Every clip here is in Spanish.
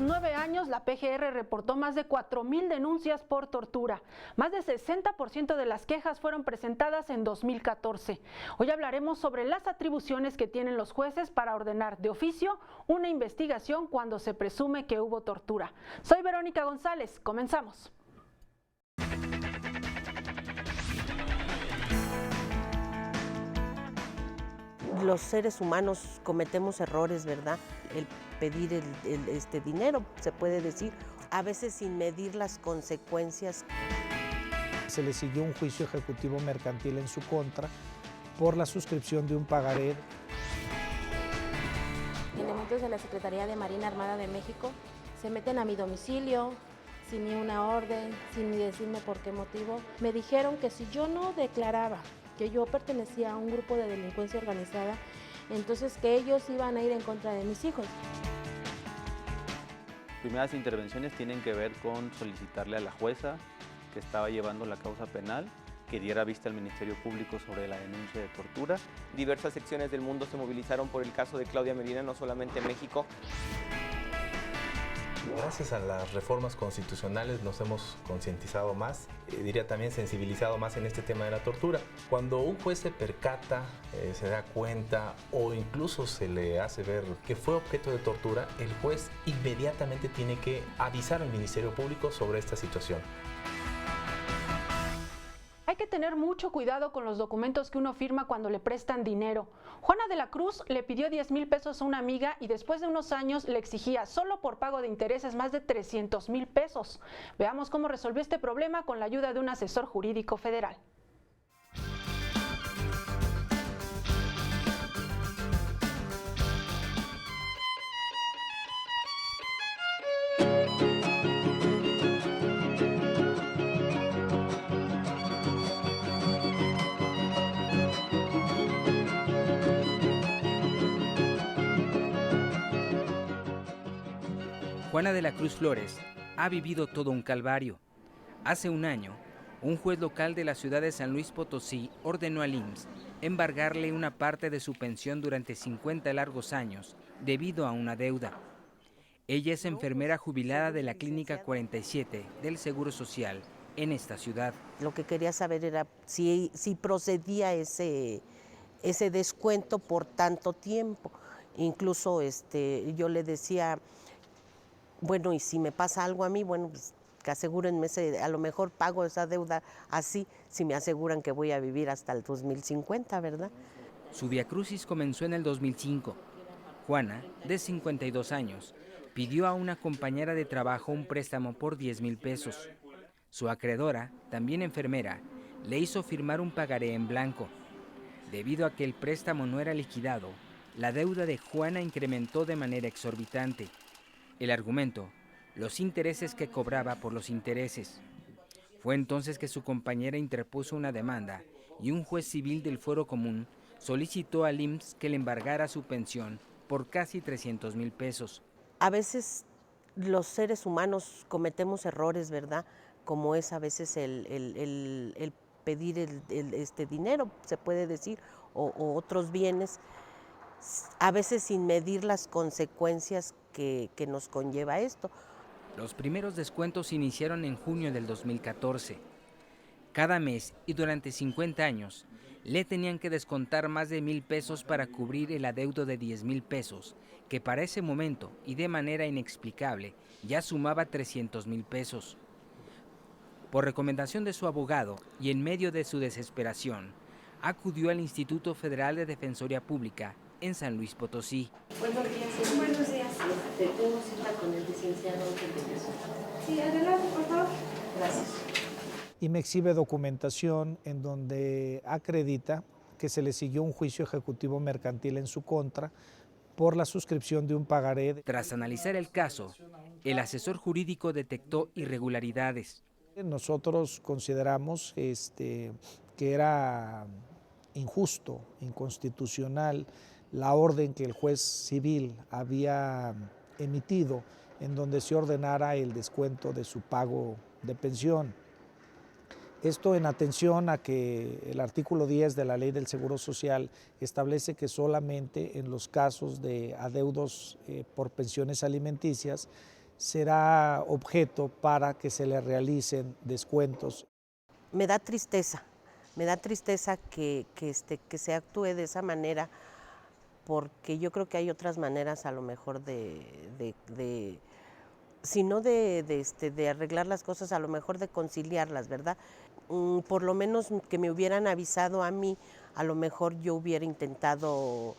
últimos 9 años, la PGR reportó más de 4,000 denuncias por tortura. Más de 60% de las quejas fueron presentadas en 2014. Hoy hablaremos sobre las atribuciones que tienen los jueces para ordenar de oficio una investigación cuando se presume que hubo tortura. Soy Verónica González, comenzamos. Los seres humanos cometemos errores, ¿verdad? El pedir el dinero, se puede decir, a veces sin medir las consecuencias. Se le siguió un juicio ejecutivo mercantil en su contra por la suscripción de un pagaré. Elementos de la Secretaría de Marina Armada de México se meten a mi domicilio sin ni una orden, sin ni decirme por qué motivo. Me dijeron que si yo no declaraba que yo pertenecía a un grupo de delincuencia organizada, entonces que ellos iban a ir en contra de mis hijos. Primeras intervenciones tienen que ver con solicitarle a la jueza que estaba llevando la causa penal que diera vista al Ministerio Público sobre la denuncia de tortura. Diversas secciones del mundo se movilizaron por el caso de Claudia Medina, no solamente en México. Gracias a las reformas constitucionales nos hemos concientizado más, diría también sensibilizado más en este tema de la tortura. Cuando un juez se percata, se da cuenta o incluso se le hace ver que fue objeto de tortura, el juez inmediatamente tiene que avisar al Ministerio Público sobre esta situación. Hay que tener mucho cuidado con los documentos que uno firma cuando le prestan dinero. Juana de la Cruz le pidió 10,000 pesos a una amiga y después de unos años le exigía solo por pago de intereses más de 300,000 pesos. Veamos cómo resolvió este problema con la ayuda de un asesor jurídico federal. Juana de la Cruz Flores ha vivido todo un calvario. Hace un año, un juez local de la ciudad de San Luis Potosí ordenó al IMSS embargarle una parte de su pensión durante 50 largos años debido a una deuda. Ella es enfermera jubilada de la Clínica 47 del Seguro Social en esta ciudad. Lo que quería saber era si procedía ese descuento por tanto tiempo. Incluso yo le decía, bueno, y si me pasa algo a mí, bueno, pues que asegúrenme, a lo mejor pago esa deuda así, si me aseguran que voy a vivir hasta el 2050, ¿verdad? Su viacrucis comenzó en el 2005. Juana, de 52 años, pidió a una compañera de trabajo un préstamo por 10,000 pesos. Su acreedora, también enfermera, le hizo firmar un pagaré en blanco. Debido a que el préstamo no era liquidado, la deuda de Juana incrementó de manera exorbitante. El argumento, los intereses que cobraba por los intereses. Fue entonces que su compañera interpuso una demanda y un juez civil del Fuero Común solicitó al IMSS que le embargara su pensión por casi 300,000 pesos. A veces los seres humanos cometemos errores, ¿verdad? Como es a veces el pedir el dinero, se puede decir, o otros bienes, a veces sin medir las consecuencias que nos conlleva esto. Los primeros descuentos iniciaron en junio del 2014. Cada mes y durante 50 años le tenían que descontar más de 1,000 pesos para cubrir el adeudo de 10,000 pesos, que para ese momento y de manera inexplicable ya sumaba 300,000 pesos. Por recomendación de su abogado y en medio de su desesperación, acudió al Instituto Federal de Defensoría Pública en San Luis Potosí. Buenos días. Buenos días. Tengo cita con el licenciado Ángel de Jesús. Sí, adelante, por favor. Gracias. Y me exhibe documentación en donde acredita que se le siguió un juicio ejecutivo mercantil en su contra por la suscripción de un pagaré. Tras analizar el caso, el asesor jurídico detectó irregularidades. Nosotros consideramos que era injusto, inconstitucional, la orden que el juez civil había emitido en donde se ordenara el descuento de su pago de pensión. Esto en atención a que el artículo 10 de la Ley del Seguro Social establece que solamente en los casos de adeudos por pensiones alimenticias será objeto para que se le realicen descuentos. Me da tristeza que se actúe de esa manera, porque yo creo que hay otras maneras a lo mejor si no de arreglar las cosas, a lo mejor de conciliarlas, ¿verdad? Por lo menos que me hubieran avisado a mí, a lo mejor yo hubiera intentado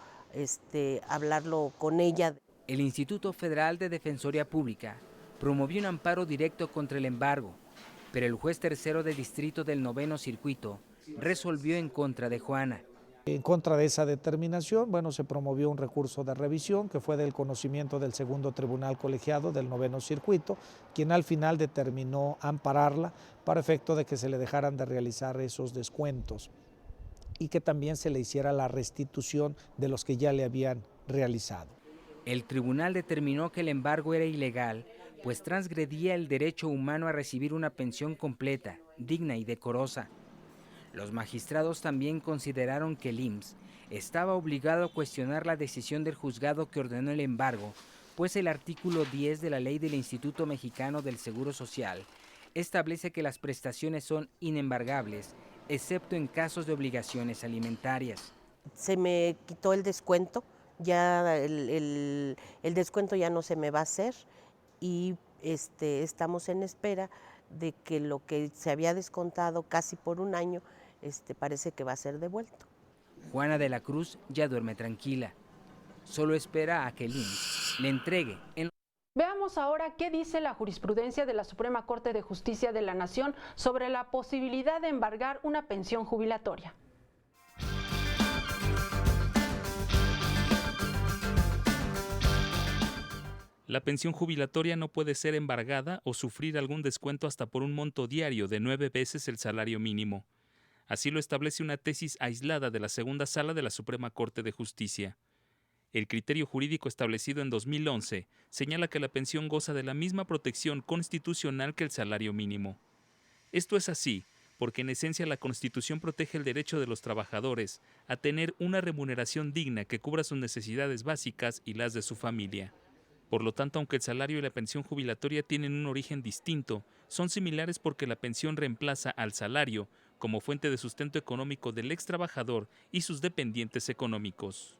hablarlo con ella. El Instituto Federal de Defensoría Pública promovió un amparo directo contra el embargo, pero el juez tercero de distrito del 9º Circuito resolvió en contra de Juana. En contra de esa determinación, bueno, se promovió un recurso de revisión que fue del conocimiento del segundo tribunal colegiado del 9º Circuito, quien al final determinó ampararla para efecto de que se le dejaran de realizar esos descuentos y que también se le hiciera la restitución de los que ya le habían realizado. El tribunal determinó que el embargo era ilegal, pues transgredía el derecho humano a recibir una pensión completa, digna y decorosa. Los magistrados también consideraron que el IMSS estaba obligado a cuestionar la decisión del juzgado que ordenó el embargo, pues el artículo 10 de la Ley del Instituto Mexicano del Seguro Social establece que las prestaciones son inembargables, excepto en casos de obligaciones alimentarias. Se me quitó el descuento, ya el descuento ya no se me va a hacer y estamos en espera de que lo que se había descontado casi por un año parece que va a ser devuelto. Juana de la Cruz ya duerme tranquila. Solo espera a que el IMSS le entregue. Veamos ahora qué dice la jurisprudencia de la Suprema Corte de Justicia de la Nación sobre la posibilidad de embargar una pensión jubilatoria. La pensión jubilatoria no puede ser embargada o sufrir algún descuento hasta por un monto diario de 9 veces el salario mínimo. Así lo establece una tesis aislada de la Segunda Sala de la Suprema Corte de Justicia. El criterio jurídico establecido en 2011 señala que la pensión goza de la misma protección constitucional que el salario mínimo. Esto es así porque en esencia la Constitución protege el derecho de los trabajadores a tener una remuneración digna que cubra sus necesidades básicas y las de su familia. Por lo tanto, aunque el salario y la pensión jubilatoria tienen un origen distinto, son similares porque la pensión reemplaza al salario como fuente de sustento económico del ex trabajador y sus dependientes económicos.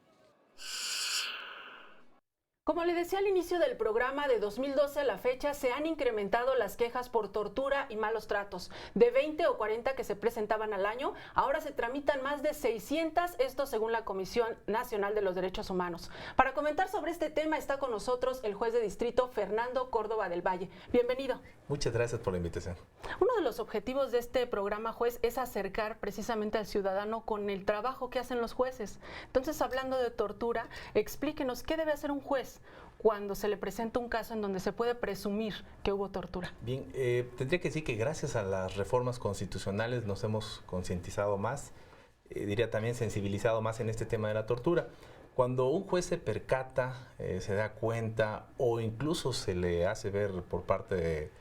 Como le decía al inicio del programa, de 2012 a la fecha se han incrementado las quejas por tortura y malos tratos. De 20 o 40 que se presentaban al año, ahora se tramitan más de 600, esto según la Comisión Nacional de los Derechos Humanos. Para comentar sobre este tema está con nosotros el juez de distrito Fernando Córdoba del Valle. Bienvenido. Muchas gracias por la invitación. Uno de los objetivos de este programa, juez, es acercar precisamente al ciudadano con el trabajo que hacen los jueces. Entonces, hablando de tortura, explíquenos qué debe hacer un juez cuando se le presenta un caso en donde se puede presumir que hubo tortura. Bien, tendría que decir que gracias a las reformas constitucionales nos hemos concientizado más, diría también sensibilizado más en este tema de la tortura. Cuando un juez se percata, se da cuenta o incluso se le hace ver por parte de,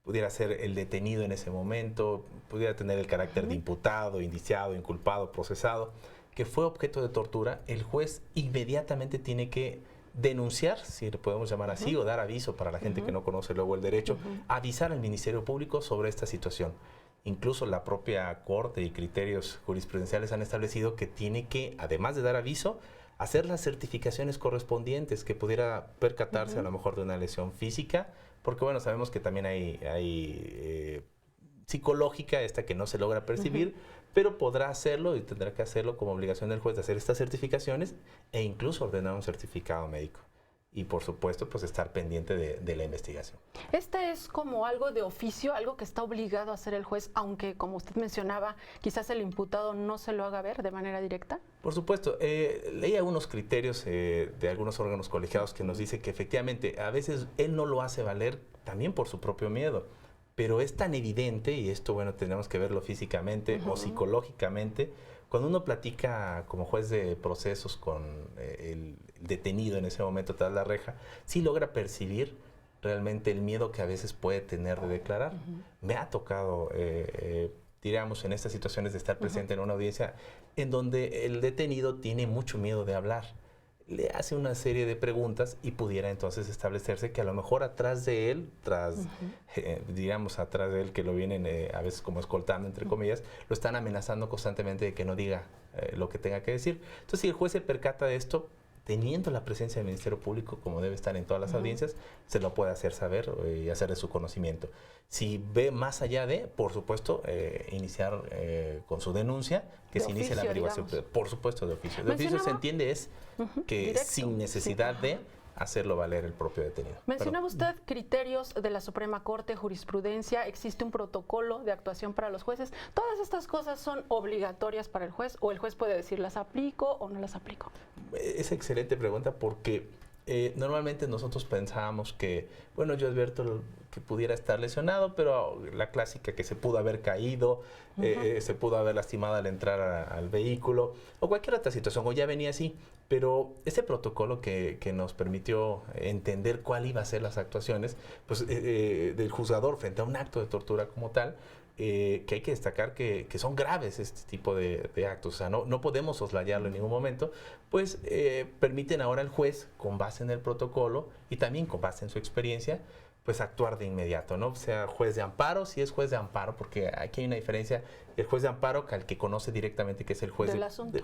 pudiera ser el detenido en ese momento, pudiera tener el carácter de imputado, indiciado, inculpado, procesado, que fue objeto de tortura, el juez inmediatamente tiene que denunciar, si le podemos llamar así, o dar aviso para la gente que no conoce luego el derecho, avisar al Ministerio Público sobre esta situación. Incluso la propia Corte y criterios jurisprudenciales han establecido que tiene que, además de dar aviso, hacer las certificaciones correspondientes, que pudiera percatarse a lo mejor de una lesión física, porque bueno, sabemos que también hay psicológica, esta que no se logra percibir, pero podrá hacerlo y tendrá que hacerlo como obligación del juez de hacer estas certificaciones e incluso ordenar un certificado médico. Y por supuesto, pues estar pendiente de la investigación. Este es como algo de oficio, algo que está obligado a hacer el juez, aunque como usted mencionaba, quizás el imputado no se lo haga ver de manera directa. Por supuesto, leí algunos criterios de algunos órganos colegiados que nos dice que efectivamente a veces él no lo hace valer también por su propio miedo. Pero es tan evidente, y esto, bueno, tenemos que verlo físicamente o psicológicamente, cuando uno platica como juez de procesos con el detenido en ese momento tras la reja, sí logra percibir realmente el miedo que a veces puede tener de declarar. Me ha tocado, diríamos, en estas situaciones de estar presente en una audiencia en donde el detenido tiene mucho miedo de hablar. le hace una serie de preguntas y pudiera entonces establecerse que a lo mejor atrás de él, digamos atrás de él, que lo vienen a veces como escoltando, entre comillas, lo están amenazando constantemente de que no diga lo que tenga que decir. Entonces, si el juez se percata de esto, teniendo la presencia del Ministerio Público, como debe estar en todas las audiencias, se lo puede hacer saber y hacer de su conocimiento. Si ve más allá de, por supuesto, iniciar con su denuncia, que se inicie la averiguación. Digamos. Por supuesto, de oficio. De oficio se entiende es que directo, sin necesidad de hacerlo valer el propio detenido. Mencionaba usted criterios de la Suprema Corte, jurisprudencia, existe un protocolo de actuación para los jueces. ¿Todas estas cosas son obligatorias para el juez o el juez puede decir las aplico o no las aplico? Es excelente pregunta porque normalmente nosotros pensábamos que, bueno, yo advierto que pudiera estar lesionado, pero la clásica que se pudo haber caído, se pudo haber lastimado al entrar al vehículo o cualquier otra situación, o ya venía así. Pero ese protocolo que nos permitió entender cuál iba a ser las actuaciones pues, del juzgador frente a un acto de tortura como tal, que hay que destacar que son graves este tipo de actos, o sea, no podemos soslayarlo en ningún momento, pues permiten ahora al juez, con base en el protocolo y también con base en su experiencia, pues actuar de inmediato, ¿no? O sea, juez de amparo, si es juez de amparo, porque aquí hay una diferencia, el juez de amparo al que conoce directamente, que es el juez del asunto,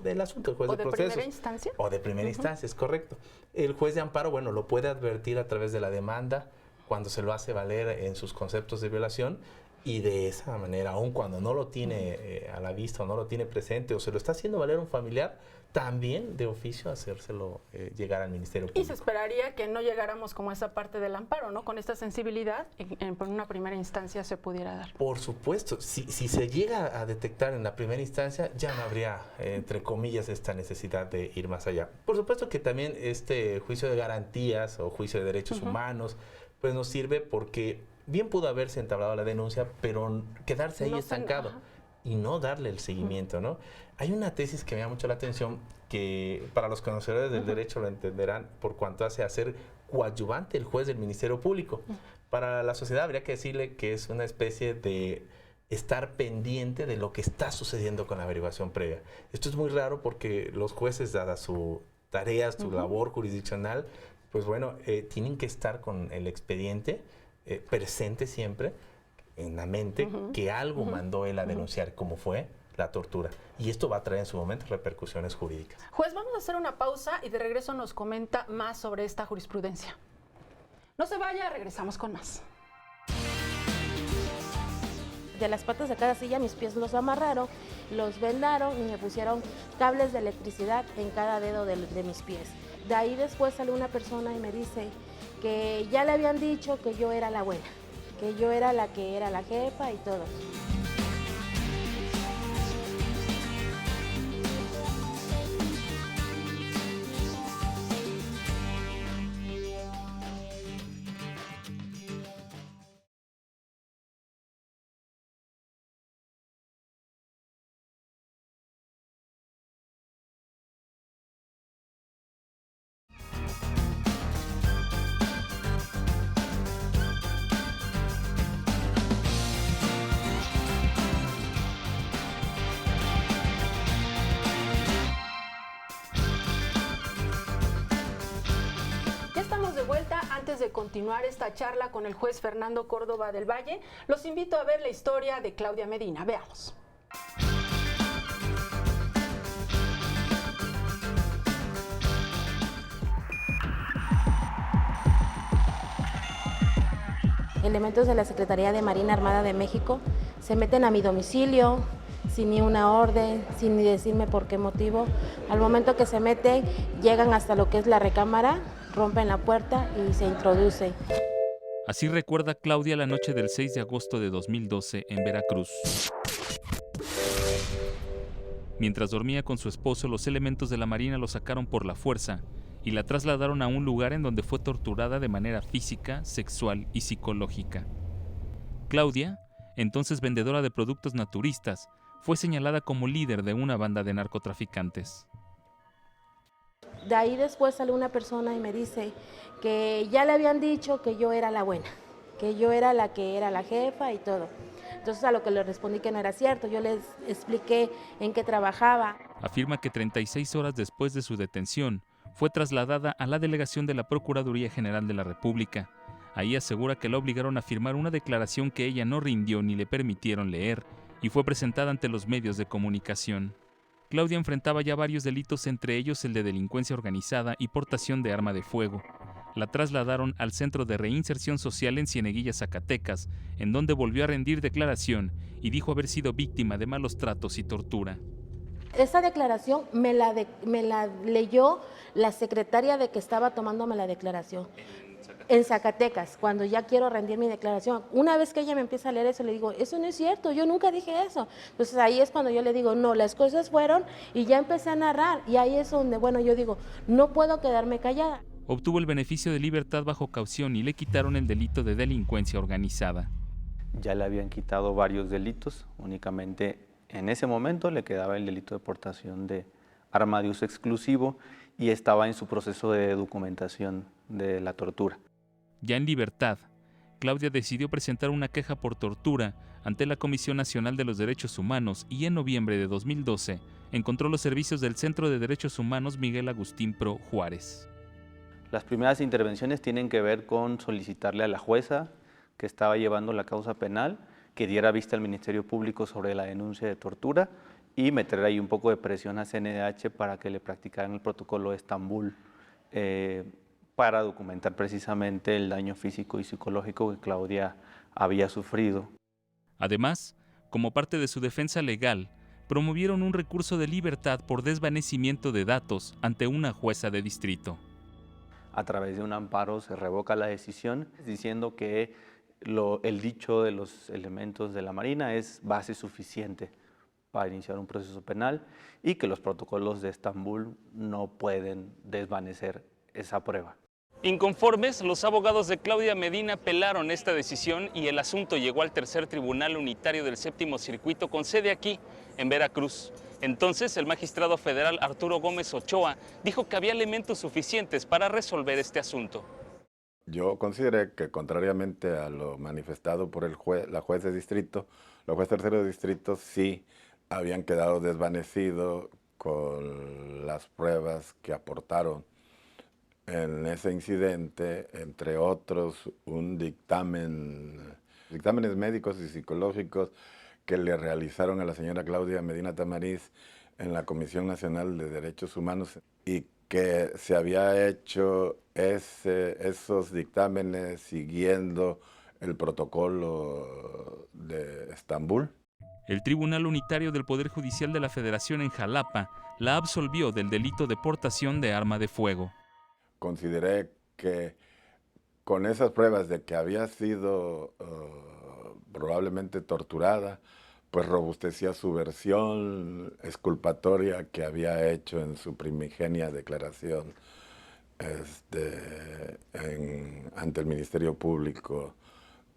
el juez de procesos. ¿O de primera instancia? O de primera instancia, es correcto. El juez de amparo, bueno, lo puede advertir a través de la demanda, cuando se lo hace valer en sus conceptos de violación, y de esa manera, aun cuando no lo tiene a la vista o no lo tiene presente o se lo está haciendo valer un familiar, también de oficio hacérselo llegar al Ministerio Público. Y se esperaría que no llegáramos como a esa parte del amparo, ¿no? Con esta sensibilidad, en una primera instancia se pudiera dar. Por supuesto, si se llega a detectar en la primera instancia, ya no habría, entre comillas, esta necesidad de ir más allá. Por supuesto que también este juicio de garantías o juicio de derechos humanos, pues nos sirve porque bien pudo haberse entablado la denuncia, pero quedarse ahí estancado y no darle el seguimiento, ¿no? Hay una tesis que me llama mucho la atención, que para los conocedores del derecho lo entenderán por cuanto hace a ser coadyuvante el juez del Ministerio Público. Para la sociedad habría que decirle que es una especie de estar pendiente de lo que está sucediendo con la averiguación previa. Esto es muy raro porque los jueces, dada su tarea, su labor jurisdiccional, pues bueno, tienen que estar con el expediente presente siempre en la mente que algo mandó él a denunciar, como fue la tortura. Y esto va a traer en su momento repercusiones jurídicas. Juez, vamos a hacer una pausa y de regreso nos comenta más sobre esta jurisprudencia. No se vaya, regresamos con más. De las patas de cada silla mis pies los amarraron, los vendaron y me pusieron cables de electricidad en cada dedo de mis pies. De ahí después sale una persona y me dice que ya le habían dicho que yo era la buena, que yo era la que era la jefa y todo. Antes de continuar esta charla con el juez Fernando Córdoba del Valle, los invito a ver la historia de Claudia Medina. Veamos. Elementos de la Secretaría de Marina Armada de México se meten a mi domicilio sin ni una orden, sin ni decirme por qué motivo. Al momento que se meten, llegan hasta lo que es la recámara, rompen la puerta y se introducen. Así recuerda Claudia la noche del 6 de agosto de 2012 en Veracruz. Mientras dormía con su esposo, los elementos de la Marina lo sacaron por la fuerza y la trasladaron a un lugar en donde fue torturada de manera física, sexual y psicológica. Claudia, entonces vendedora de productos naturistas, fue señalada como líder de una banda de narcotraficantes. De ahí después sale una persona y me dice que ya le habían dicho que yo era la buena, que yo era la que era la jefa y todo. Entonces a lo que le respondí que no era cierto, yo les expliqué en qué trabajaba. Afirma que 36 horas después de su detención, fue trasladada a la delegación de la Procuraduría General de la República. Ahí asegura que la obligaron a firmar una declaración que ella no rindió ni le permitieron leer, y fue presentada ante los medios de comunicación. Claudia enfrentaba ya varios delitos, entre ellos el de delincuencia organizada y portación de arma de fuego. La trasladaron al Centro de Reinserción Social en Cieneguilla, Zacatecas, en donde volvió a rendir declaración y dijo haber sido víctima de malos tratos y tortura. Esa declaración me la leyó la secretaria de que estaba tomándome la declaración. En Zacatecas, cuando ya quiero rendir mi declaración. Una vez que ella me empieza a leer eso, le digo, eso no es cierto, yo nunca dije eso. Entonces ahí es cuando yo le digo, no, las cosas fueron, y ya empecé a narrar. Y ahí es donde, bueno, yo digo, no puedo quedarme callada. Obtuvo el beneficio de libertad bajo caución y le quitaron el delito de delincuencia organizada. Ya le habían quitado varios delitos, únicamente en ese momento le quedaba el delito de portación de arma de uso exclusivo y estaba en su proceso de documentación de la tortura. Ya en libertad, Claudia decidió presentar una queja por tortura ante la Comisión Nacional de los Derechos Humanos y en noviembre de 2012 encontró los servicios del Centro de Derechos Humanos Miguel Agustín Pro Juárez. Las primeras intervenciones tienen que ver con solicitarle a la jueza que estaba llevando la causa penal que diera vista al Ministerio Público sobre la denuncia de tortura y meter ahí un poco de presión a CNDH para que le practicaran el protocolo de Estambul para documentar precisamente el daño físico y psicológico que Claudia había sufrido. Además, como parte de su defensa legal, promovieron un recurso de libertad por desvanecimiento de datos ante una jueza de distrito. A través de un amparo se revoca la decisión diciendo que el dicho de los elementos de la Marina es base suficiente para iniciar un proceso penal y que los protocolos de Estambul no pueden desvanecer esa prueba. Inconformes, los abogados de Claudia Medina apelaron esta decisión y el asunto llegó al tercer tribunal unitario del séptimo circuito con sede aquí, en Veracruz. Entonces, el magistrado federal Arturo Gómez Ochoa dijo que había elementos suficientes para resolver este asunto. Yo consideré que, contrariamente a lo manifestado por la juez de distrito, la juez tercero de distrito sí habían quedado desvanecidos con las pruebas que aportaron en ese incidente, entre otros dictámenes médicos y psicológicos que le realizaron a la señora Claudia Medina Tamariz en la Comisión Nacional de Derechos Humanos y que se había hecho esos dictámenes siguiendo el protocolo de Estambul. El Tribunal Unitario del Poder Judicial de la Federación en Jalapa la absolvió del delito de portación de arma de fuego. Consideré que con esas pruebas de que había sido probablemente torturada, pues robustecía su versión exculpatoria que había hecho en su primigenia declaración ante el Ministerio Público,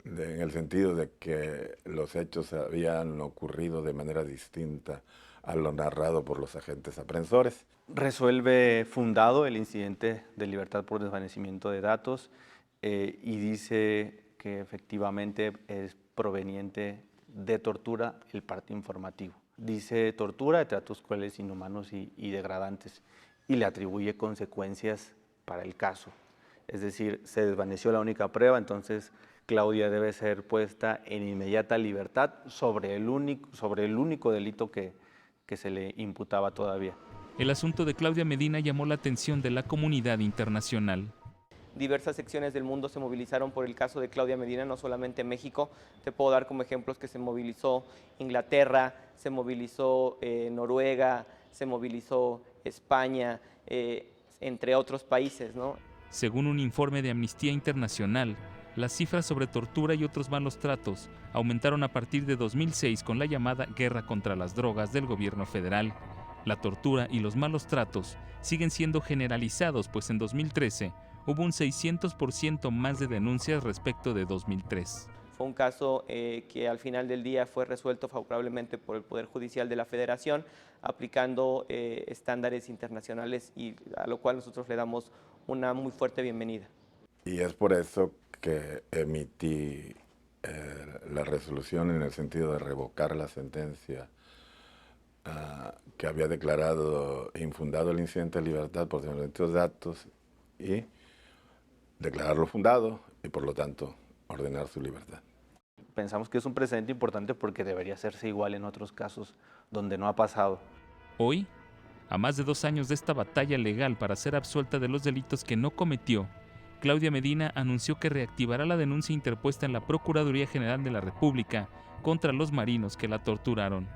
en el sentido de que los hechos habían ocurrido de manera distinta a lo narrado por los agentes aprensores. Resuelve fundado el incidente de libertad por desvanecimiento de datos y dice que efectivamente es proveniente de tortura el parte informativo. Dice tortura de tratos crueles, inhumanos y degradantes y le atribuye consecuencias para el caso. Es decir, se desvaneció la única prueba, entonces Claudia debe ser puesta en inmediata libertad sobre el único delito que se le imputaba todavía. El asunto de Claudia Medina llamó la atención de la comunidad internacional. Diversas secciones del mundo se movilizaron por el caso de Claudia Medina, no solamente México. Te puedo dar como ejemplos que se movilizó Inglaterra, se movilizó Noruega, se movilizó España, entre otros países, ¿no? Según un informe de Amnistía Internacional, las cifras sobre tortura y otros malos tratos aumentaron a partir de 2006 con la llamada Guerra contra las Drogas del gobierno federal. La tortura y los malos tratos siguen siendo generalizados, pues en 2013 hubo un 600% más de denuncias respecto de 2003. Fue un caso que al final del día fue resuelto favorablemente por el Poder Judicial de la Federación, aplicando estándares internacionales y a lo cual nosotros le damos una muy fuerte bienvenida. Y es por eso que emití la resolución en el sentido de revocar la sentencia que había declarado infundado el incidente de libertad por distintos datos y declararlo fundado y por lo tanto ordenar su libertad. Pensamos que es un precedente importante porque debería hacerse igual en otros casos donde no ha pasado. Hoy, a más de 2 años de esta batalla legal para ser absuelta de los delitos que no cometió, Claudia Medina anunció que reactivará la denuncia interpuesta en la Procuraduría General de la República contra los marinos que la torturaron.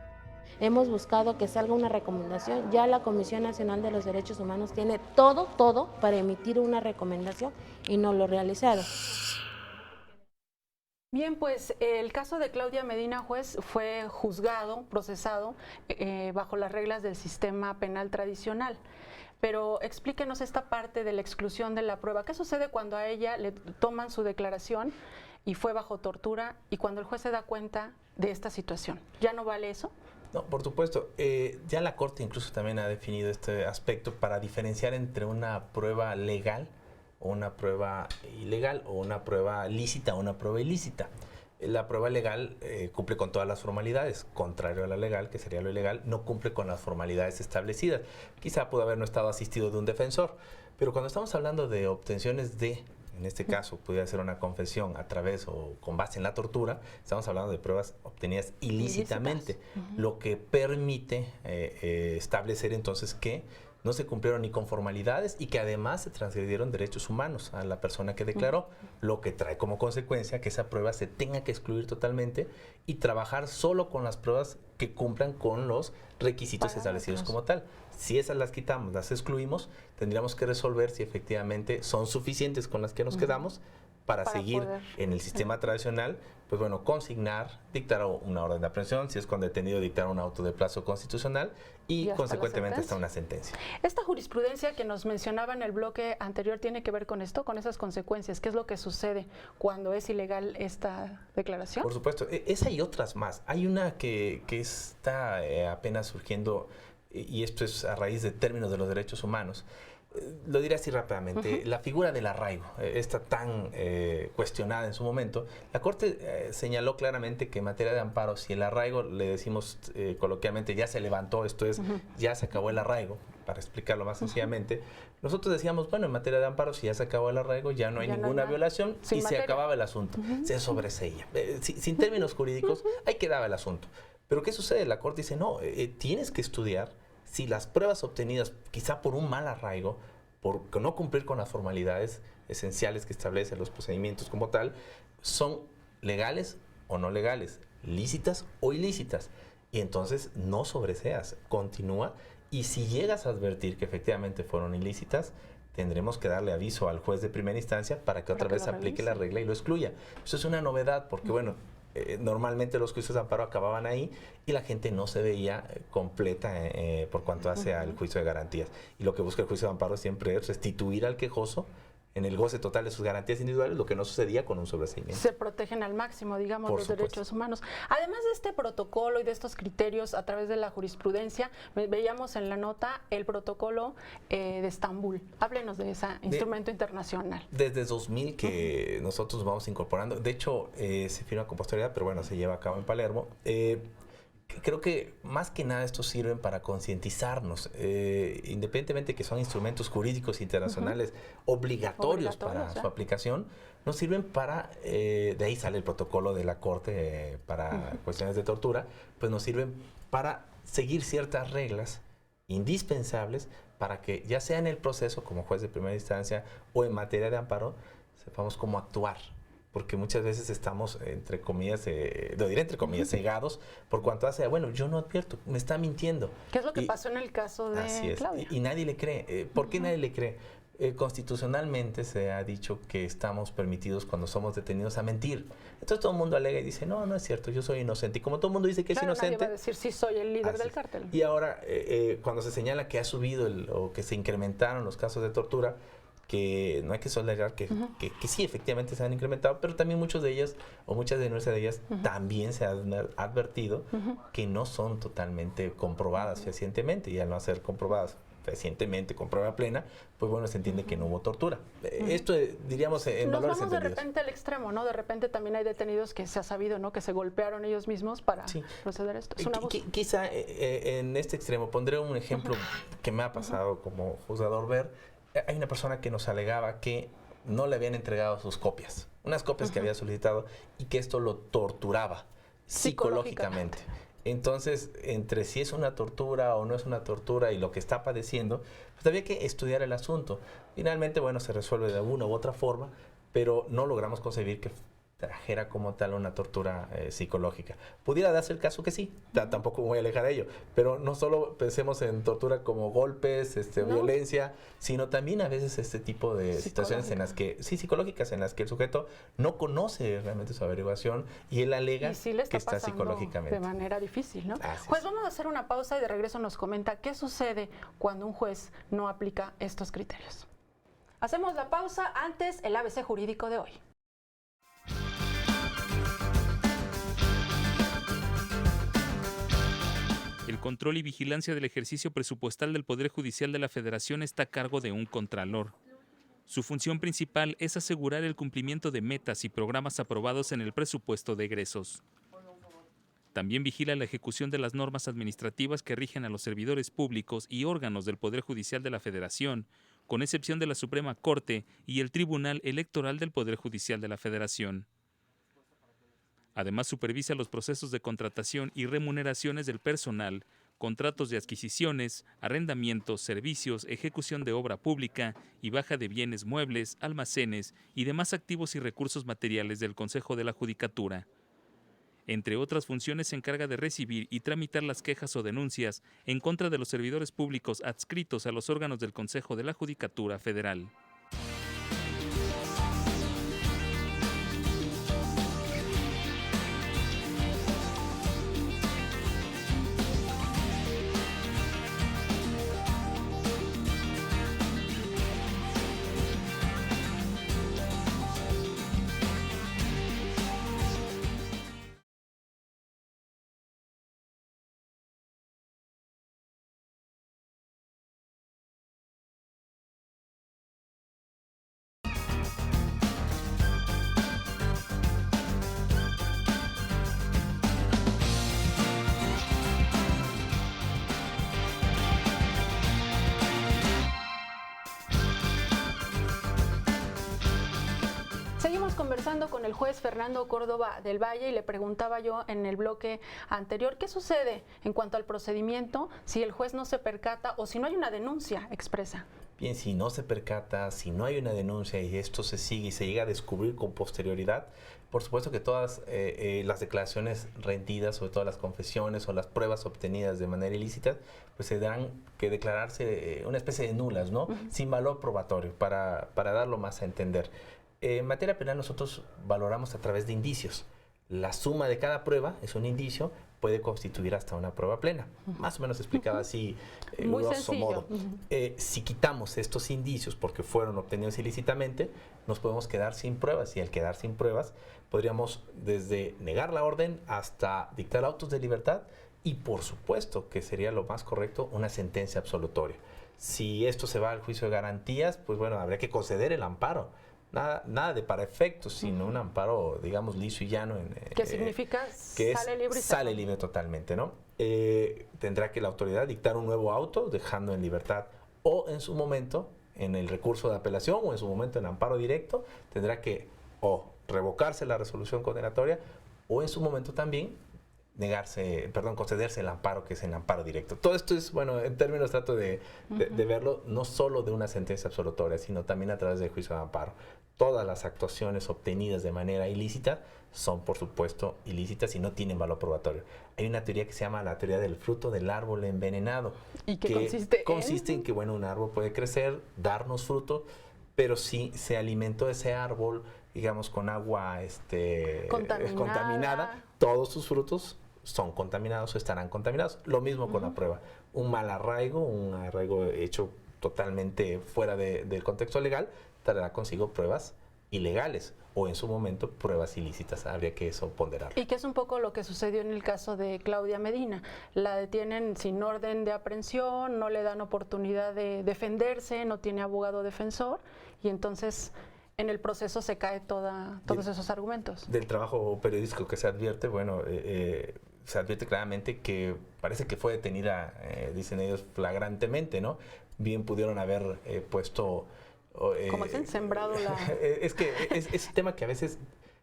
Hemos buscado que salga una recomendación. Ya la Comisión Nacional de los Derechos Humanos tiene todo para emitir una recomendación y no lo realizaron. Bien, pues el caso de Claudia Medina, juez, fue juzgado, procesado bajo las reglas del sistema penal tradicional. Pero explíquenos esta parte de la exclusión de la prueba. ¿Qué sucede cuando a ella le toman su declaración y fue bajo tortura y cuando el juez se da cuenta de esta situación? ¿Ya no vale eso? No, por supuesto. Ya la Corte incluso también ha definido este aspecto para diferenciar entre una prueba legal o una prueba ilegal o una prueba lícita o una prueba ilícita. La prueba legal cumple con todas las formalidades, contrario a la legal, que sería lo ilegal, no cumple con las formalidades establecidas. Quizá pudo haber no estado asistido de un defensor, pero cuando estamos hablando de obtenciones de, en este caso, pudiera ser una confesión a través o con base en la tortura, estamos hablando de pruebas obtenidas ilícitamente, lo que permite establecer entonces que no se cumplieron ni con formalidades y que además se transgredieron derechos humanos a la persona que declaró, lo que trae como consecuencia que esa prueba se tenga que excluir totalmente y trabajar solo con las pruebas que cumplan con los requisitos establecidos como tal. Si esas las quitamos, las excluimos, tendríamos que resolver si efectivamente son suficientes con las que nos quedamos para seguir en el sistema tradicional, pues bueno, consignar, dictar una orden de aprehensión, si es con detenido, dictar un auto de plazo constitucional y consecuentemente hasta una sentencia. Esta jurisprudencia que nos mencionaba en el bloque anterior tiene que ver con esto, con esas consecuencias. ¿Qué es lo que sucede cuando es ilegal esta declaración? Por supuesto, esa y otras más. Hay una que está apenas surgiendo y esto es a raíz de términos de los derechos humanos. Lo diré así rápidamente, la figura del arraigo, está tan cuestionada en su momento. La Corte señaló claramente que en materia de amparo, si el arraigo, le decimos coloquialmente, ya se levantó, esto es, ya se acabó el arraigo, para explicarlo más sencillamente, nosotros decíamos, bueno, en materia de amparo, si ya se acabó el arraigo, ya no hay ninguna violación y se acababa el asunto, se sobreseía. Sin términos jurídicos, ahí quedaba el asunto. Pero ¿qué sucede? La Corte dice, no, tienes que estudiar si las pruebas obtenidas, quizá por un mal arraigo, por no cumplir con las formalidades esenciales que establecen los procedimientos como tal, son legales o no legales, lícitas o ilícitas. Y entonces no sobreseas, continúa, y si llegas a advertir que efectivamente fueron ilícitas, tendremos que darle aviso al juez de primera instancia para que otra vez aplique la regla y lo excluya. Eso es una novedad porque, bueno, normalmente los juicios de amparo acababan ahí y la gente no se veía completa por cuanto hace al juicio de garantías. Y lo que busca el juicio de amparo siempre es restituir al quejoso en el goce total de sus garantías individuales, lo que no sucedía con un sobreseimiento. Se protegen al máximo, digamos, los derechos humanos. Además de este protocolo y de estos criterios a través de la jurisprudencia, veíamos en la nota el protocolo de Estambul. Háblenos de ese instrumento internacional. Desde 2000 que nosotros vamos incorporando, de hecho se firma con posterioridad, pero bueno, se lleva a cabo en Palermo. Creo que más que nada estos sirven para concientizarnos, independientemente que son instrumentos jurídicos internacionales obligatorios para su aplicación, nos sirven para, de ahí sale el protocolo de la Corte para cuestiones de tortura, pues nos sirven para seguir ciertas reglas indispensables para que ya sea en el proceso como juez de primera instancia o en materia de amparo, sepamos cómo actuar. Porque muchas veces estamos, entre comillas, lo diré entre comillas, cegados por cuanto hace, bueno, yo no advierto, me está mintiendo. ¿Qué es lo que pasó en el caso de Claudia? Y nadie le cree. ¿Por qué nadie le cree? Constitucionalmente se ha dicho que estamos permitidos cuando somos detenidos a mentir. Entonces todo el mundo alega y dice, no, no es cierto, yo soy inocente. Y como todo el mundo dice que es inocente... Nadie va a decir, sí, soy el líder del cártel. Y ahora, cuando se señala que ha subido o que se incrementaron los casos de tortura, que no hay que soledar que sí, efectivamente se han incrementado, pero también muchas de ellas, o muchas de nuestras de ellas, también se han advertido que no son totalmente comprobadas fehacientemente, y al no ser comprobadas recientemente con prueba plena, pues bueno, se entiende que no hubo tortura. Esto, diríamos, en Nos valores vamos de entendidos. repente al extremo, ¿no? De repente también hay detenidos que se ha sabido, ¿no? Que se golpearon ellos mismos para proceder a esto. Es un abuso. Quizá en este extremo, pondré un ejemplo que me ha pasado como juzgador ver. Hay una persona que nos alegaba que no le habían entregado sus copias, unas copias que había solicitado, y que esto lo torturaba psicológicamente. Entonces, entre si es una tortura o no es una tortura y lo que está padeciendo, pues había que estudiar el asunto. Finalmente, bueno, se resuelve de una u otra forma, pero no logramos concebir que trajera como tal una tortura psicológica. Pudiera darse el caso que sí, tampoco me voy a alejar de ello, pero no solo pensemos en tortura como golpes, violencia, sino también a veces este tipo de situaciones en las que, psicológicas, en las que el sujeto no conoce realmente su averiguación y él alega que está psicológicamente. De manera difícil, ¿no? Juez, vamos a hacer una pausa y de regreso nos comenta qué sucede cuando un juez no aplica estos criterios. Hacemos la pausa, antes el ABC jurídico de hoy. El control y vigilancia del ejercicio presupuestal del Poder Judicial de la Federación está a cargo de un contralor. Su función principal es asegurar el cumplimiento de metas y programas aprobados en el presupuesto de egresos. También vigila la ejecución de las normas administrativas que rigen a los servidores públicos y órganos del Poder Judicial de la Federación, con excepción de la Suprema Corte y el Tribunal Electoral del Poder Judicial de la Federación. Además, supervisa los procesos de contratación y remuneraciones del personal, contratos de adquisiciones, arrendamientos, servicios, ejecución de obra pública y baja de bienes muebles, almacenes y demás activos y recursos materiales del Consejo de la Judicatura. Entre otras funciones, se encarga de recibir y tramitar las quejas o denuncias en contra de los servidores públicos adscritos a los órganos del Consejo de la Judicatura Federal. Seguimos conversando con el juez Fernando Córdoba del Valle y le preguntaba yo en el bloque anterior, ¿qué sucede en cuanto al procedimiento si el juez no se percata o si no hay una denuncia expresa? Bien, si no se percata, si no hay una denuncia y esto se sigue y se llega a descubrir con posterioridad, por supuesto que todas las declaraciones rendidas, sobre todo las confesiones o las pruebas obtenidas de manera ilícita, pues se tendrán que declararse una especie de nulas, ¿no? Sin valor probatorio, para darlo más a entender. En materia penal nosotros valoramos a través de indicios. La suma de cada prueba es un indicio, puede constituir hasta una prueba plena. Más o menos explicado así, grosso modo. Si quitamos estos indicios porque fueron obtenidos ilícitamente, nos podemos quedar sin pruebas. Y al quedar sin pruebas, podríamos desde negar la orden hasta dictar autos de libertad y, por supuesto, que sería lo más correcto, una sentencia absolutoria. Si esto se va al juicio de garantías, pues bueno, habría que conceder el amparo. Nada de para efectos, sino un amparo, digamos, liso y llano. ¿Qué significa? Que sale libre. Sale libre totalmente, ¿no? Tendrá que la autoridad dictar un nuevo auto, dejando en libertad, o en su momento, en el recurso de apelación, o en su momento en amparo directo, tendrá que o revocarse la resolución condenatoria, o en su momento también concederse el amparo, que es el amparo directo. Todo esto es, bueno, en términos trato de verlo no solo de una sentencia absolutoria, sino también a través del juicio de amparo. Todas las actuaciones obtenidas de manera ilícita son, por supuesto, ilícitas y no tienen valor probatorio. Hay una teoría que se llama la teoría del fruto del árbol envenenado. ¿Y qué consiste en que, bueno, un árbol puede crecer, darnos fruto, pero si se alimentó ese árbol, digamos, con agua contaminada, todos sus frutos son contaminados o estarán contaminados. Lo mismo con la prueba. Un mal arraigo, un arraigo hecho totalmente fuera del contexto legal, traerá consigo pruebas ilegales o en su momento pruebas ilícitas. Habría que eso ponderarlo. Y que es un poco lo que sucedió en el caso de Claudia Medina. La detienen sin orden de aprehensión, no le dan oportunidad de defenderse, no tiene abogado defensor y entonces en el proceso se cae todos esos argumentos. Del trabajo periodístico que se advierte, bueno, se advierte claramente que parece que fue detenida, dicen ellos, flagrantemente, ¿no? Bien pudieron haber puesto... Como dicen, sembrado la... Es que es un tema que a veces,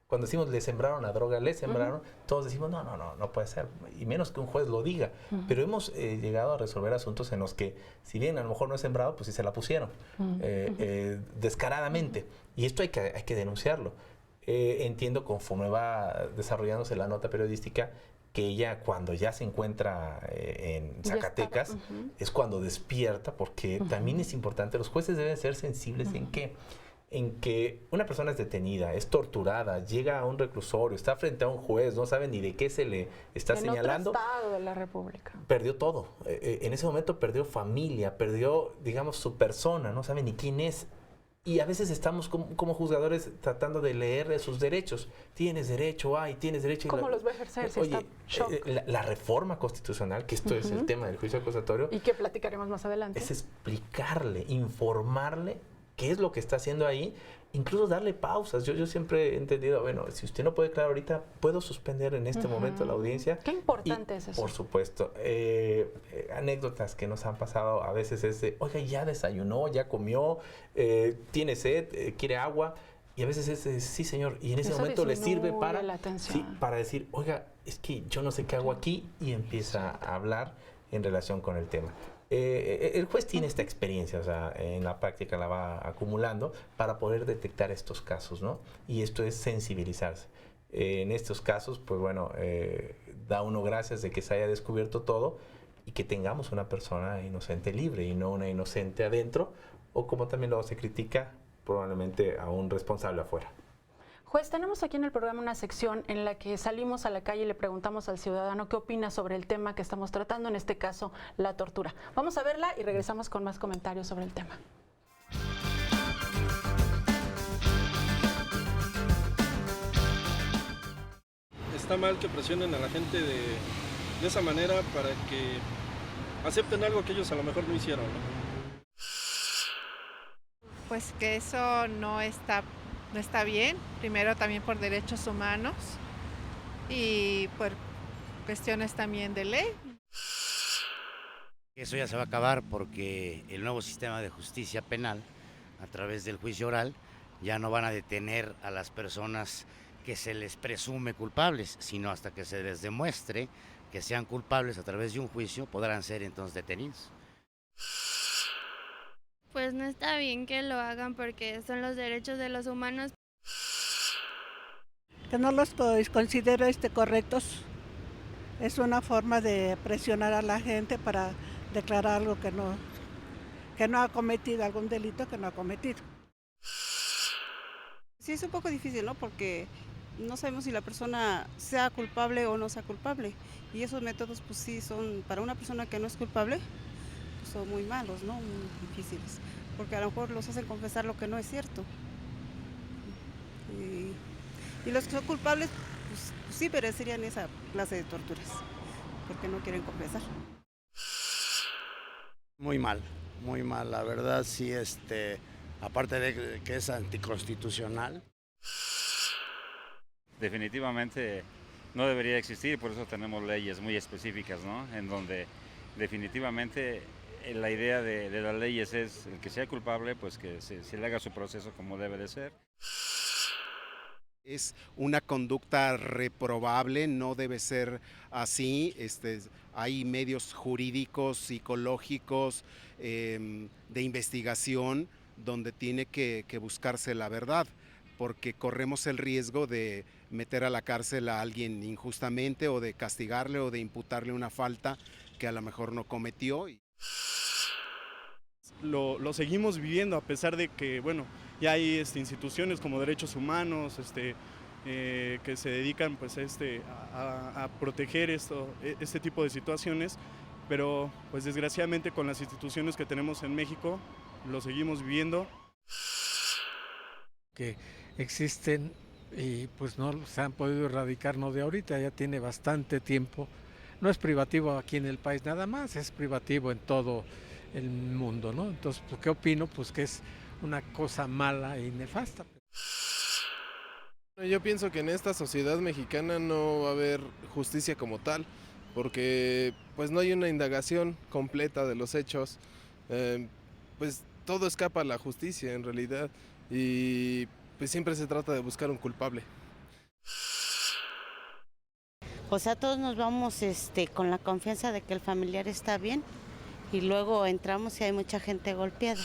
cuando decimos le sembraron la droga, le sembraron, todos decimos, no puede ser, y menos que un juez lo diga. Pero hemos llegado a resolver asuntos en los que, si bien a lo mejor no es sembrado, pues sí se la pusieron, descaradamente. Y esto hay que denunciarlo. Entiendo, conforme va desarrollándose la nota periodística, que ella cuando ya se encuentra en Zacatecas es cuando despierta, porque también es importante, los jueces deben ser sensibles en que una persona es detenida, es torturada, llega a un reclusorio, está frente a un juez, no sabe ni de qué se le está señalando. En otro estado de la República. Perdió todo. En ese momento perdió familia, perdió, digamos, su persona, no sabe ni quién es. Y a veces estamos como juzgadores tratando de leer sus derechos. Tienes derecho, tienes derecho. ¿Cómo los va a ejercer? Oye, la reforma constitucional, que esto es el tema del juicio acusatorio. Y que platicaremos más adelante. Es explicarle, informarle qué es lo que está haciendo ahí, incluso darle pausas. Yo siempre he entendido, bueno, si usted no puede declarar ahorita, puedo suspender en este momento la audiencia. Qué importante es eso. Por supuesto. Anécdotas que nos han pasado a veces es de, oiga, ya desayunó, ya comió, tiene sed, quiere agua, y a veces es, sí señor, y en ese momento le sirve para decir, oiga, es que yo no sé qué hago aquí, y empieza a hablar en relación con el tema. El juez tiene esta experiencia, o sea, en la práctica la va acumulando para poder detectar estos casos, ¿no? Y esto es sensibilizarse. En estos casos, pues bueno, da uno gracias de que se haya descubierto todo y que tengamos una persona inocente libre y no una inocente adentro, o como también luego se critica, probablemente a un responsable afuera. Juez, tenemos aquí en el programa una sección en la que salimos a la calle y le preguntamos al ciudadano qué opina sobre el tema que estamos tratando, en este caso, la tortura. Vamos a verla y regresamos con más comentarios sobre el tema. Está mal que presionen a la gente de esa manera para que acepten algo que ellos a lo mejor no hicieron, ¿no? Pues que eso no está bien, primero también por derechos humanos y por cuestiones también de ley. Eso ya se va a acabar porque el nuevo sistema de justicia penal, a través del juicio oral, ya no van a detener a las personas que se les presume culpables, sino hasta que se les demuestre que sean culpables a través de un juicio, podrán ser entonces detenidos. Pues no está bien que lo hagan porque son los derechos de los humanos. Que no los considero correctos. Es una forma de presionar a la gente para declarar algo que no ha cometido, algún delito que no ha cometido. Sí, es un poco difícil, ¿no? Porque no sabemos si la persona sea culpable o no sea culpable. Y esos métodos, pues sí, son para una persona que no es culpable, son muy malos, ¿no? Muy difíciles, porque a lo mejor los hacen confesar lo que no es cierto. Y los que son culpables, pues sí merecerían esa clase de torturas, porque no quieren confesar. Muy mal, la verdad sí, aparte de que es anticonstitucional. Definitivamente no debería existir, por eso tenemos leyes muy específicas, ¿no? En donde definitivamente la idea de las leyes es el que sea culpable, pues que se le haga su proceso como debe de ser. Es una conducta reprobable, no debe ser así. Hay medios jurídicos, psicológicos, de investigación, donde tiene que buscarse la verdad, porque corremos el riesgo de meter a la cárcel a alguien injustamente o de castigarle o de imputarle una falta que a lo mejor no cometió. Lo seguimos viviendo a pesar de que, bueno, ya hay instituciones como derechos humanos que se dedican pues, a proteger este tipo de situaciones, pero pues desgraciadamente con las instituciones que tenemos en México lo seguimos viviendo. Que existen y pues no se han podido erradicar, no de ahorita, ya tiene bastante tiempo. No es privativo aquí en el país nada más, es privativo en todo el mundo, ¿no? Entonces, pues, ¿qué opino? Pues que es una cosa mala y nefasta. Yo pienso que en esta sociedad mexicana no va a haber justicia como tal, porque pues no hay una indagación completa de los hechos, pues todo escapa a la justicia en realidad y pues siempre se trata de buscar un culpable. O sea, todos nos vamos con la confianza de que el familiar está bien y luego entramos y hay mucha gente golpeada.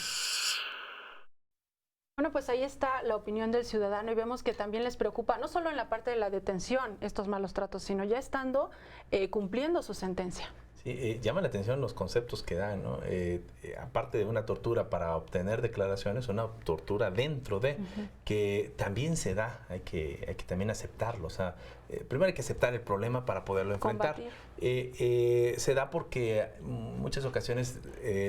Bueno, pues ahí está la opinión del ciudadano y vemos que también les preocupa, no solo en la parte de la detención, estos malos tratos, sino ya estando cumpliendo su sentencia. Sí, llama la atención los conceptos que dan, ¿no? Aparte de una tortura para obtener declaraciones, una tortura dentro de, que también se da, hay que también aceptarlo. O sea, primero hay que aceptar el problema para poderlo enfrentar. Se da porque en muchas ocasiones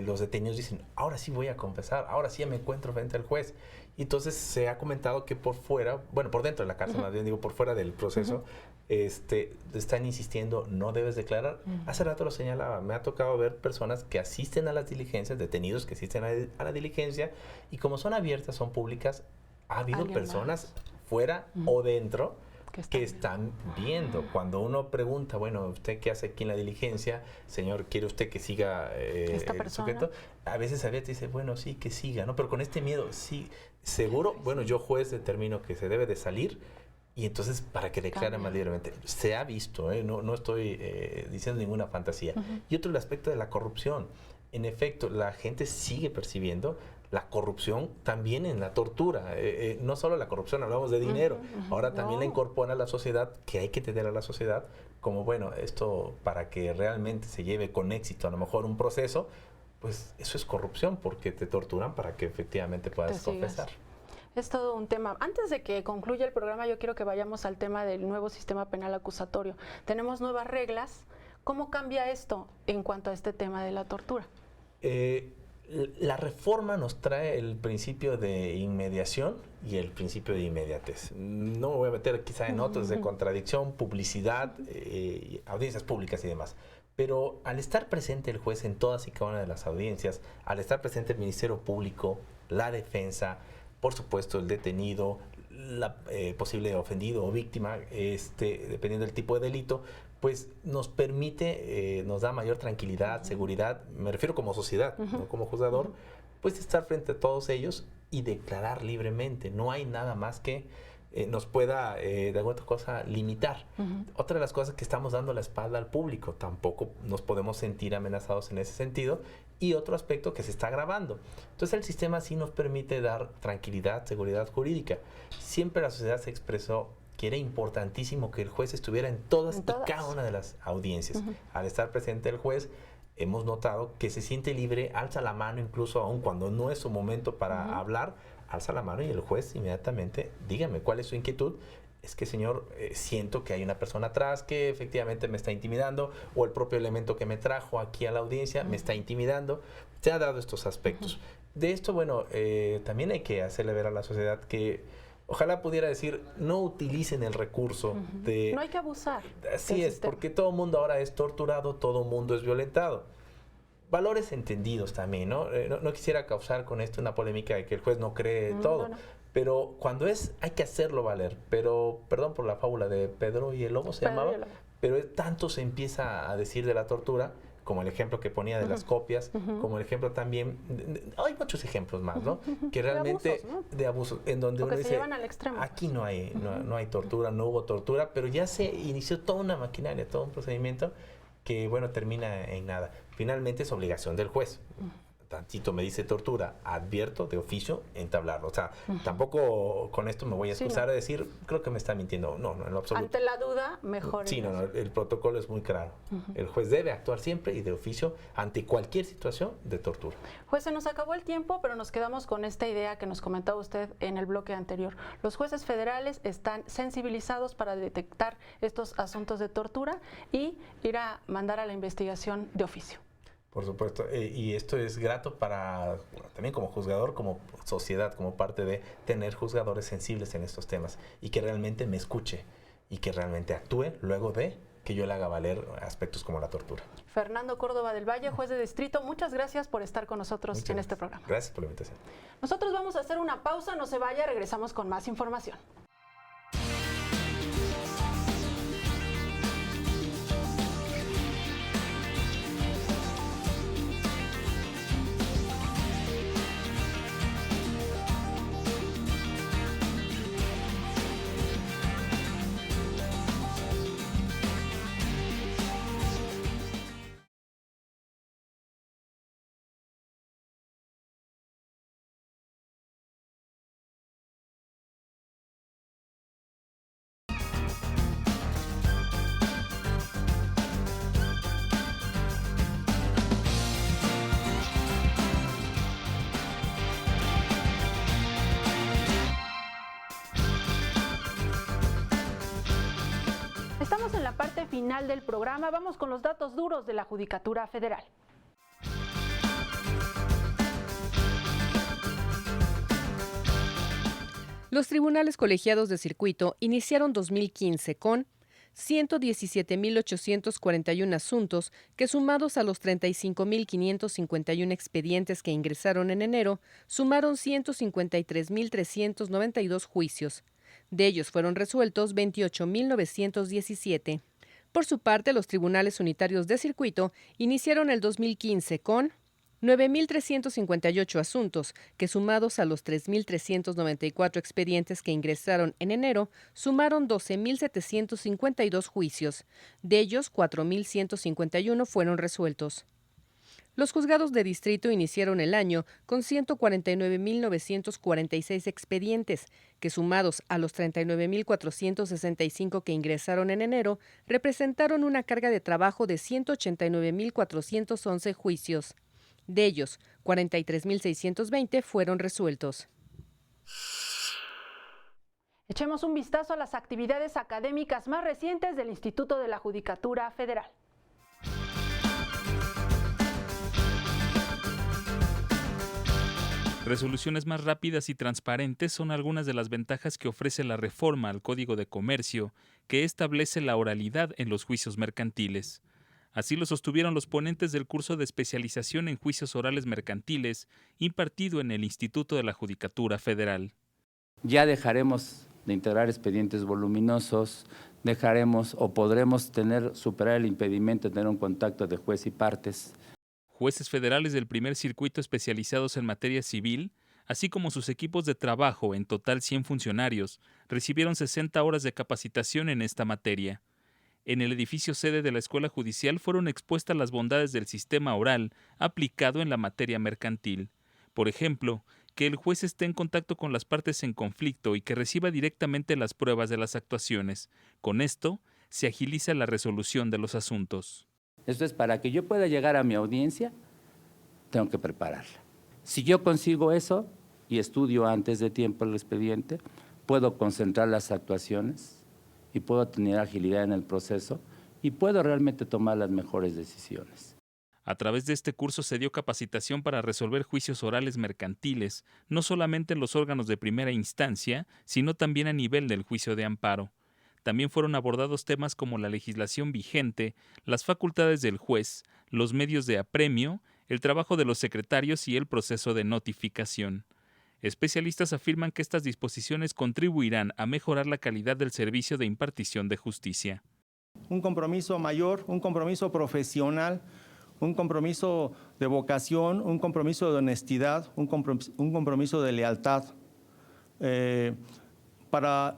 los detenidos dicen, ahora sí voy a confesar, ahora sí me encuentro frente al juez. Y entonces se ha comentado que por fuera, bueno, por dentro de la cárcel, más bien digo, por fuera del proceso, están insistiendo, no debes declarar. Hace rato lo señalaba, me ha tocado ver personas que asisten a las diligencias, detenidos que asisten a la diligencia, y como son abiertas, son públicas, ha habido personas fuera o dentro que están viendo. Cuando uno pregunta, bueno, ¿usted qué hace aquí en la diligencia? Señor, ¿quiere usted que siga el sujeto? A veces abierta dice, bueno, sí, que siga, ¿no? Pero con este miedo, sí, seguro, bueno, yo juez determino que se debe de salir, y entonces para que declare más libremente. Se ha visto, no estoy diciendo ninguna fantasía. Y otro, el aspecto de la corrupción. En efecto, la gente sigue percibiendo la corrupción también en la tortura. No solo la corrupción, hablamos de dinero. Ahora también la incorpora a la sociedad, que hay que tener a la sociedad como, bueno, esto para que realmente se lleve con éxito a lo mejor un proceso, pues eso es corrupción, porque te torturan para que efectivamente puedas confesar. Es todo un tema. Antes de que concluya el programa, yo quiero que vayamos al tema del nuevo sistema penal acusatorio. Tenemos nuevas reglas. ¿Cómo cambia esto en cuanto a este tema de la tortura? La reforma nos trae el principio de inmediación y el principio de inmediatez. No me voy a meter quizá en otros de contradicción, publicidad, audiencias públicas y demás. Pero al estar presente el juez en todas y cada una de las audiencias, al estar presente el Ministerio Público, la defensa, por supuesto el detenido, la posible ofendido o víctima, dependiendo del tipo de delito, pues nos permite, nos da mayor tranquilidad, seguridad, me refiero como sociedad, no como juzgador, pues estar frente a todos ellos y declarar libremente. No hay nada más que nos pueda, de alguna cosa, limitar. Otra de las cosas que estamos dando la espalda al público, tampoco nos podemos sentir amenazados en ese sentido. Y otro aspecto que se está agravando. Entonces el sistema sí nos permite dar tranquilidad, seguridad jurídica. Siempre la sociedad se expresó que era importantísimo que el juez estuviera en todas y cada una de las audiencias. Al estar presente el juez, hemos notado que se siente libre, alza la mano, incluso aun cuando no es su momento para hablar, alza la mano y el juez inmediatamente, dígame, ¿cuál es su inquietud? Es que, señor, siento que hay una persona atrás que efectivamente me está intimidando, o el propio elemento que me trajo aquí a la audiencia me está intimidando. Se han dado estos aspectos. De esto, bueno, también hay que hacerle ver a la sociedad que ojalá pudiera decir, no utilicen el recurso de... No hay que abusar. Así es, porque todo el mundo ahora es torturado, todo el mundo es violentado. Valores entendidos también, ¿no? No quisiera causar con esto una polémica de que el juez no cree todo. Pero cuando hay que hacerlo valer. Pero, perdón por la fábula de Pedro y el Lobo se llamaba, pero tanto se empieza a decir de la tortura, como el ejemplo que ponía de las copias, como el ejemplo también, hay muchos ejemplos más, ¿no? Que realmente de abusos, en donde uno dice, aquí no hay tortura, no hubo tortura, pero ya se inició toda una maquinaria, todo un procedimiento que, bueno, termina en nada. Finalmente es obligación del juez. Tantito me dice tortura, advierto de oficio entablarlo. O sea, tampoco con esto me voy a excusar a decir, creo que me está mintiendo. No, en lo absoluto. Ante la duda, mejor. Sí, no, el protocolo es muy claro. El juez debe actuar siempre y de oficio ante cualquier situación de tortura. Juez, se nos acabó el tiempo, pero nos quedamos con esta idea que nos comentaba usted en el bloque anterior. Los jueces federales están sensibilizados para detectar estos asuntos de tortura y ir a mandar a la investigación de oficio. Por supuesto, y esto es grato para, también como juzgador, como sociedad, como parte de tener juzgadores sensibles en estos temas y que realmente me escuche y que realmente actúe luego de que yo le haga valer aspectos como la tortura. Fernando Córdoba del Valle, juez de distrito, muchas gracias por estar con nosotros en este programa. Gracias por la invitación. Nosotros vamos a hacer una pausa, no se vaya, regresamos con más información. Estamos en la parte final del programa, vamos con los datos duros de la Judicatura Federal. Los tribunales colegiados de circuito iniciaron 2015 con 117.841 asuntos que, sumados a los 35.551 expedientes que ingresaron en enero, sumaron 153.392 juicios. De ellos fueron resueltos 28.917. Por su parte, los tribunales unitarios de circuito iniciaron el 2015 con 9.358 asuntos, que sumados a los 3.394 expedientes que ingresaron en enero, sumaron 12.752 juicios. De ellos, 4.151 fueron resueltos. Los juzgados de distrito iniciaron el año con 149.946 expedientes, que sumados a los 39.465 que ingresaron en enero, representaron una carga de trabajo de 189.411 juicios. De ellos, 43.620 fueron resueltos. Echemos un vistazo a las actividades académicas más recientes del Instituto de la Judicatura Federal. Resoluciones más rápidas y transparentes son algunas de las ventajas que ofrece la reforma al Código de Comercio, que establece la oralidad en los juicios mercantiles. Así lo sostuvieron los ponentes del curso de especialización en juicios orales mercantiles impartido en el Instituto de la Judicatura Federal. Ya dejaremos de integrar expedientes voluminosos, dejaremos o podremos superar el impedimento de tener un contacto de juez y partes. Jueces federales del primer circuito especializados en materia civil, así como sus equipos de trabajo, en total 100 funcionarios, recibieron 60 horas de capacitación en esta materia. En el edificio sede de la Escuela Judicial fueron expuestas las bondades del sistema oral aplicado en la materia mercantil. Por ejemplo, que el juez esté en contacto con las partes en conflicto y que reciba directamente las pruebas de las actuaciones. Con esto, se agiliza la resolución de los asuntos. Esto es para que yo pueda llegar a mi audiencia, tengo que prepararla. Si yo consigo eso y estudio antes de tiempo el expediente, puedo concentrar las actuaciones y puedo tener agilidad en el proceso y puedo realmente tomar las mejores decisiones. A través de este curso se dio capacitación para resolver juicios orales mercantiles, no solamente en los órganos de primera instancia, sino también a nivel del juicio de amparo. También fueron abordados temas como la legislación vigente, las facultades del juez, los medios de apremio, el trabajo de los secretarios y el proceso de notificación. Especialistas afirman que estas disposiciones contribuirán a mejorar la calidad del servicio de impartición de justicia. Un compromiso mayor, un compromiso profesional, un compromiso de vocación, un compromiso de honestidad, un compromiso de lealtad, para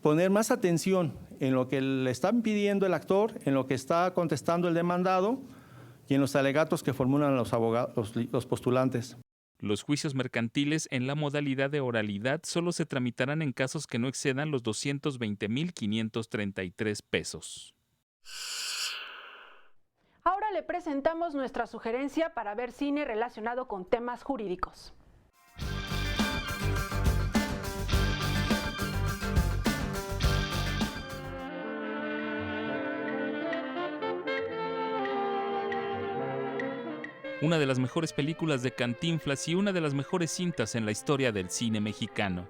poner más atención en lo que le están pidiendo el actor, en lo que está contestando el demandado y en los alegatos que formulan los abogados, los postulantes. Los juicios mercantiles en la modalidad de oralidad solo se tramitarán en casos que no excedan los 220.533 pesos. Ahora le presentamos nuestra sugerencia para ver cine relacionado con temas jurídicos. una de las mejores películas de Cantinflas y una de las mejores cintas en la historia del cine mexicano.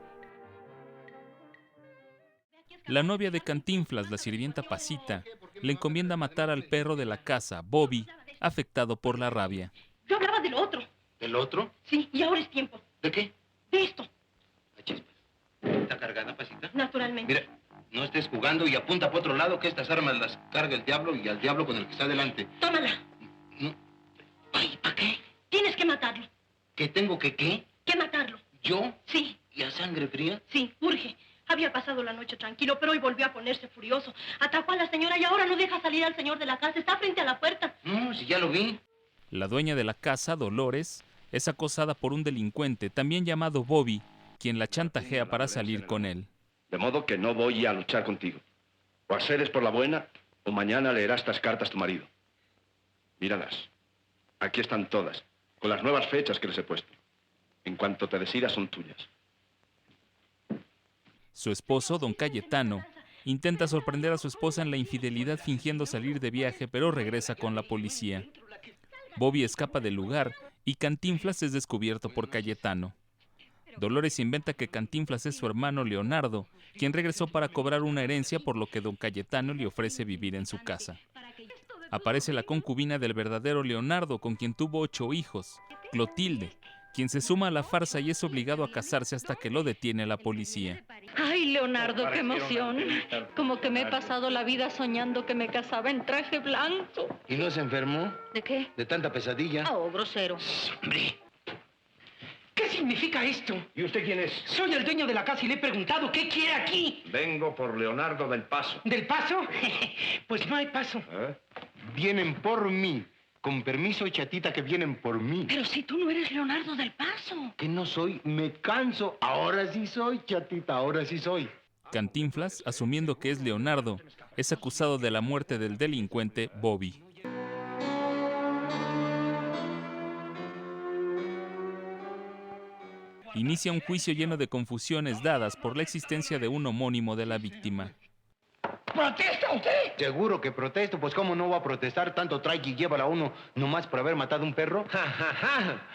La novia de Cantinflas, la sirvienta Pasita, le encomienda matar al perro de la casa, Bobby, afectado por la rabia. Yo hablaba de lo otro. ¿Del otro? Sí, y ahora es tiempo. ¿De qué? De esto, ¿Está cargada, Pasita? naturalmente. Mira, no estés jugando y apunta para otro lado, que estas armas las carga el diablo y al diablo con el que está delante. Tómala. No. Ay, ¿para qué? Tienes que matarlo. ¿Que tengo que qué? ¿Que matarlo? ¿Yo? Sí. ¿Y a sangre fría? Sí, urge. Había pasado la noche tranquilo, pero hoy volvió a ponerse furioso. Atrapó a la señora y ahora no deja salir al señor de la casa. Está frente a la puerta. No, si ya lo vi. La dueña de la casa, Dolores, es acosada por un delincuente, también llamado Bobby, quien la chantajea para salir con él. De modo que no voy a luchar contigo. O accedes por la buena, o mañana leerás estas cartas tu marido. Míralas. Aquí están todas, con las nuevas fechas que les he puesto. En cuanto te decidas, son tuyas. Su esposo, don Cayetano, intenta sorprender a su esposa en la infidelidad fingiendo salir de viaje, pero regresa con la policía. Bobby escapa del lugar y Cantinflas es descubierto por Cayetano. Dolores inventa que Cantinflas es su hermano Leonardo, quien regresó para cobrar una herencia, por lo que don Cayetano le ofrece vivir en su casa. Aparece la concubina del verdadero Leonardo, con quien tuvo 8 hijos, Clotilde, quien se suma a la farsa y es obligado a casarse hasta que lo detiene la policía. Ay, Leonardo, qué emoción. Como que me he pasado la vida soñando que me casaba en traje blanco. ¿Y no se enfermó? ¿De qué? De tanta pesadilla. Oh, grosero. Hombre. ¿Qué significa esto? ¿Y usted quién es? Soy el dueño de la casa y le he preguntado qué quiere aquí. Vengo por Leonardo del Paso. ¿Del Paso? Pues no hay paso. ¿Eh? Vienen por mí. Con permiso, chatita, que vienen por mí. Pero si tú no eres Leonardo del Paso. Que no soy, me canso. Ahora sí soy, chatita, ahora sí soy. Cantinflas, asumiendo que es Leonardo, es acusado de la muerte del delincuente Bobby. Inicia un juicio lleno de confusiones dadas por la existencia de un homónimo de la víctima. ¿Protesta usted? Seguro que protesto, pues cómo no va a protestar, tanto trae y llévala a uno nomás por haber matado a un perro. Ja, ja, ja.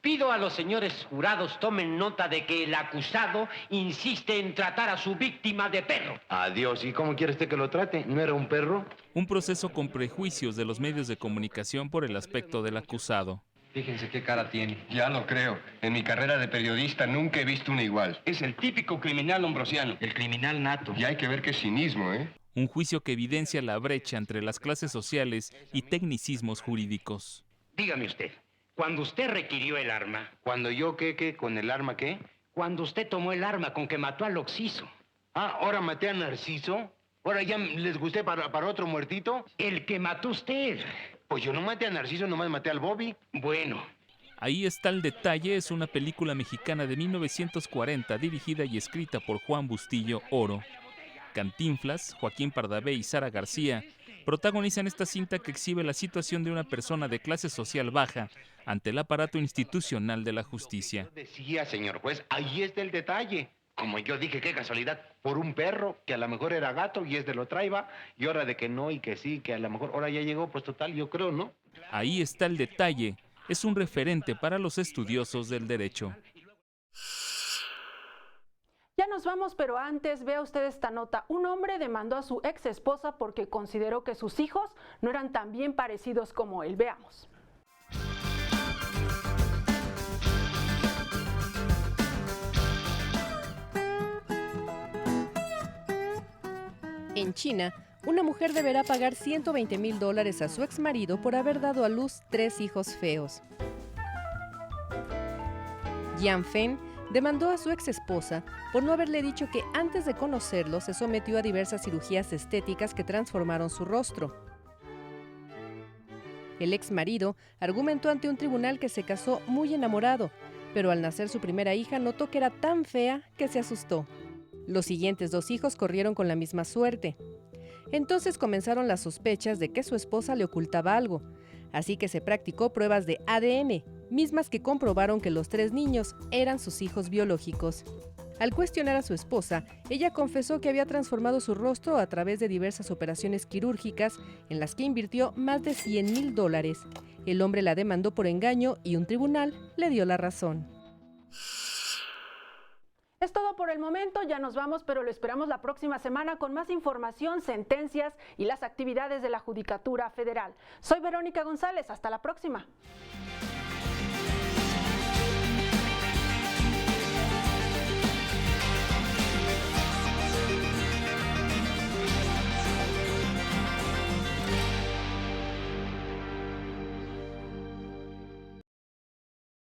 Pido a los señores jurados tomen nota de que el acusado insiste en tratar a su víctima de perro. Adiós, ¿y cómo quiere usted que lo trate? ¿No era un perro? Un proceso con prejuicios de los medios de comunicación por el aspecto del acusado. Fíjense qué cara tiene. Ya lo creo. En mi carrera de periodista nunca he visto una igual. Es el típico criminal lombrosiano. El criminal nato. Y hay que ver qué cinismo, ¿eh? Un juicio que evidencia la brecha entre las clases sociales y tecnicismos jurídicos. Dígame usted, cuando usted requirió el arma... ¿Cuando yo qué? ¿Con el arma qué? Cuando usted tomó el arma con que mató al Oxiso. Ah, ¿ahora maté a Narciso? ¿Ahora ya les gusté para otro muertito? El que mató usted. Pues yo no maté a Narciso, nomás maté al Bobby. Bueno. Ahí está el detalle, es una película mexicana de 1940 dirigida y escrita por Juan Bustillo Oro. Cantinflas, Joaquín Pardavé y Sara García protagonizan esta cinta que exhibe la situación de una persona de clase social baja ante el aparato institucional de la justicia. Decía, señor juez, ahí está el detalle. Como yo dije, qué casualidad, por un perro que a lo mejor era gato y lo traía, y ahora de que no y que sí, que a lo mejor ahora ya llegó, pues total, yo creo, ¿no? Ahí está el detalle, es un referente para los estudiosos del derecho. Ya nos vamos, pero antes vea usted esta nota. Un hombre demandó a su ex esposa porque consideró que sus hijos no eran tan bien parecidos como él. Veamos. En China, una mujer deberá pagar $120,000 a su exmarido por haber dado a luz 3 hijos feos. Yan Feng demandó a su exesposa por no haberle dicho que antes de conocerlo se sometió a diversas cirugías estéticas que transformaron su rostro. El exmarido argumentó ante un tribunal que se casó muy enamorado, pero al nacer su primera hija notó que era tan fea que se asustó. Los siguientes 2 hijos corrieron con la misma suerte. Entonces comenzaron las sospechas de que su esposa le ocultaba algo, así que se practicó pruebas de ADN, mismas que comprobaron que los 3 niños eran sus hijos biológicos. Al cuestionar a su esposa, ella confesó que había transformado su rostro a través de diversas operaciones quirúrgicas en las que invirtió más de $100,000. El hombre la demandó por engaño y un tribunal le dio la razón. Es todo por el momento, ya nos vamos, pero lo esperamos la próxima semana con más información, sentencias y las actividades de la Judicatura Federal. Soy Verónica González, hasta la próxima.